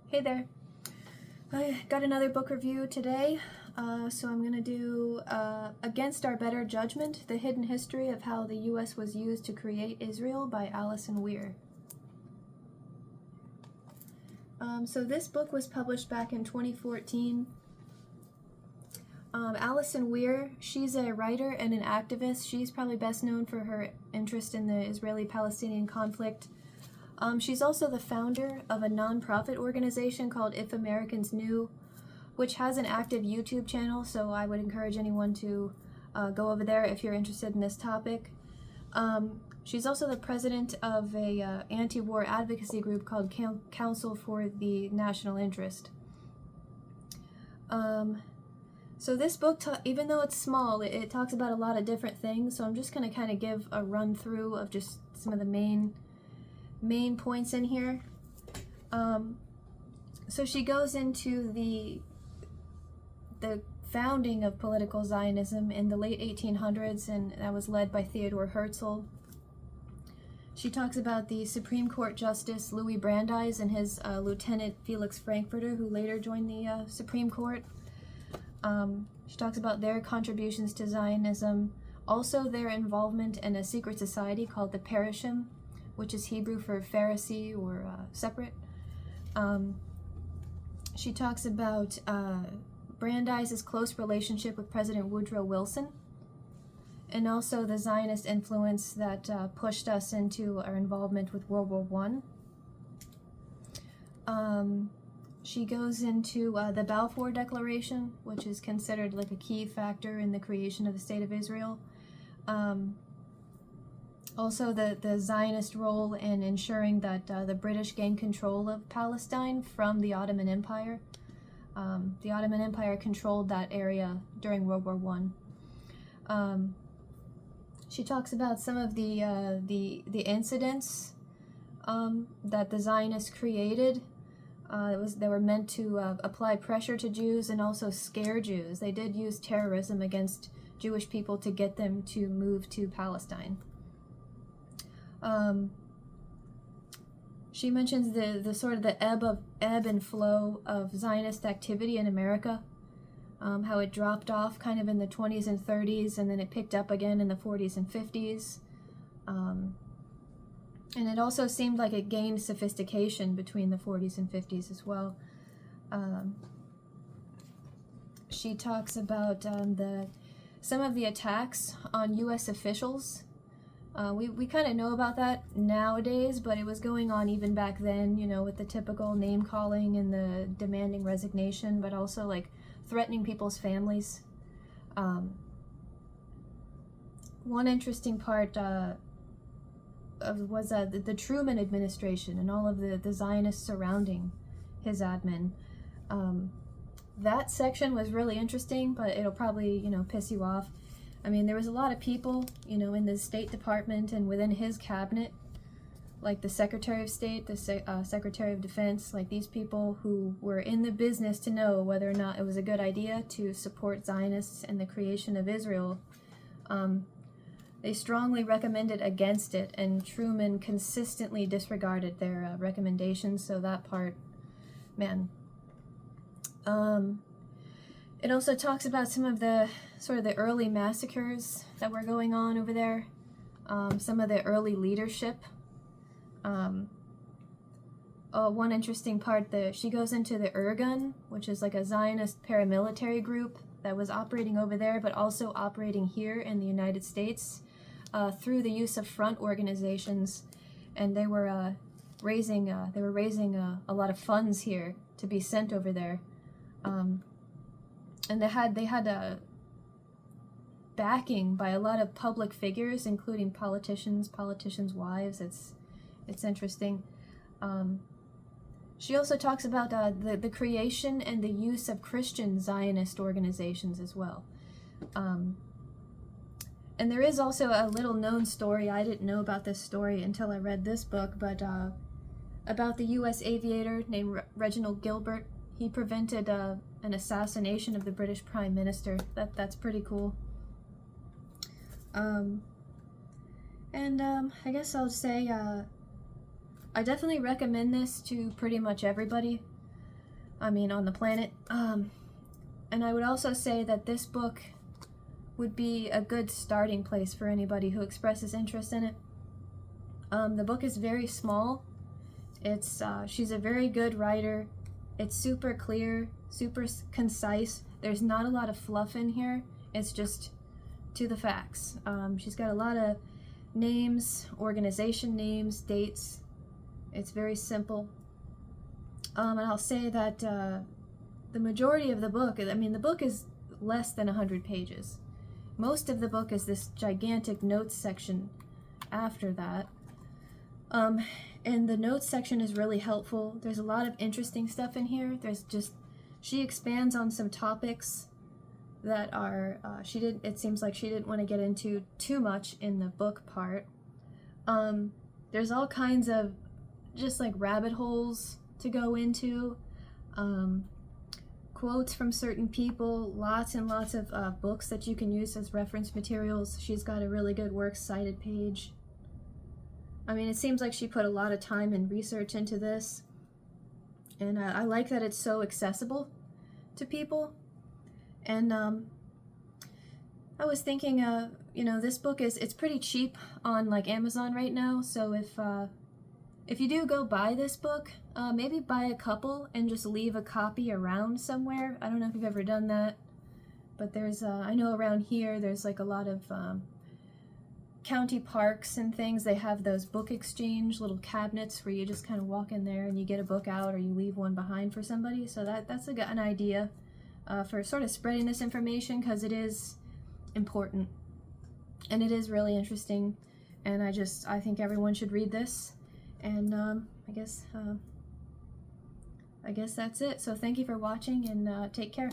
Hey there. I got another book review today, so I'm going to do Against Our Better Judgment, The Hidden History of How the U.S. Was Used to Create Israel by Alison Weir. So this book was published back in 2014. Alison Weir, she's a writer and an activist. She's probably best known for her interest in the Israeli-Palestinian conflict. She's also the founder of a nonprofit organization called If Americans Knew, which has an active YouTube channel, so I would encourage anyone to go over there if you're interested in this topic. She's also the president of a anti-war advocacy group called Council for the National Interest. So this book, even though it's small, it talks about a lot of different things, so I'm just going to kind of give a run through of just some of the main points in here. So she goes into the founding of political Zionism in the late 1800s, and that was led by Theodore Herzl. She talks about the Supreme Court Justice Louis Brandeis and his lieutenant Felix Frankfurter, who later joined the Supreme Court. She talks about their contributions to Zionism, also their involvement in a secret society called the Parashim, which is Hebrew for Pharisee or separate. She talks about Brandeis' close relationship with President Woodrow Wilson, and also the Zionist influence that pushed us into our involvement with World War I. She goes into the Balfour Declaration, which is considered like a key factor in the creation of the State of Israel. Also the Zionist role in ensuring that the British gained control of Palestine from the Ottoman Empire. The Ottoman Empire controlled that area during World War I. She talks about some of the incidents that the Zionists created. They were meant to apply pressure to Jews and also scare Jews. They did use terrorism against Jewish people to get them to move to Palestine. She mentions the sort of the ebb and flow of Zionist activity in America, how it dropped off kind of in the 20s and 30s, and then it picked up again in the 40s and 50s. And it also seemed like it gained sophistication between the 40s and 50s as well. She talks about some of the attacks on U.S. officials. We kind of know about that nowadays, but it was going on even back then, you know, with the typical name-calling and the demanding resignation, but also, like, threatening people's families. One interesting part was the Truman administration and all of the Zionists surrounding his admin. That section was really interesting, but it'll probably, you know, piss you off. I mean, there was a lot of people, you know, in the State Department and within his cabinet, like the Secretary of State, the Secretary of Defense, like these people who were in the business to know whether or not it was a good idea to support Zionists and the creation of Israel. They strongly recommended against it, and Truman consistently disregarded their recommendations, so that part, man. It also talks about some of the sort of the early massacres that were going on over there, some of the early leadership. One interesting part, she goes into the Irgun, which is like a Zionist paramilitary group that was operating over there, but also operating here in the United States through the use of front organizations, and they were raising a lot of funds here to be sent over there. And they had a backing by a lot of public figures, including politicians' wives. It's interesting. She also talks about the creation and the use of Christian Zionist organizations as well. And there is also a little known story. I didn't know about this story until I read this book, but about the U.S. aviator named Reginald Gilbert. He prevented an assassination of the British Prime Minister. That's pretty cool. I guess I'll say I definitely recommend this to pretty much everybody. on the planet. And I would also say that this book would be a good starting place for anybody who expresses interest in it. The book is very small. It's she's a very good writer. It's super clear, super concise. There's not a lot of fluff in here. It's just to the facts. She's got a lot of names, organization names, dates. It's very simple. And I'll say that the majority of the book, the book is less than 100 pages. Most of the book is this gigantic notes section after that. And the notes section is really helpful. There's a lot of interesting stuff in here. She expands on some topics that are, it seems like she didn't want to get into too much in the book part. There's all kinds of just like rabbit holes to go into, quotes from certain people, lots and lots of books that you can use as reference materials. She's got a really good works cited page. It seems like she put a lot of time and research into this, and I like that it's so accessible to people. And I was thinking, this book it's pretty cheap on like Amazon right now, so if you do go buy this book, maybe buy a couple and just leave a copy around somewhere. I don't know if you've ever done that, but there's, I know around here there's like a lot of county parks and things. They have those book exchange little cabinets where you just kind of walk in there and you get a book out or you leave one behind for somebody. So that's an idea for sort of spreading this information, because it is important and it is really interesting, and I think everyone should read this. And I guess that's it. So thank you for watching, and take care.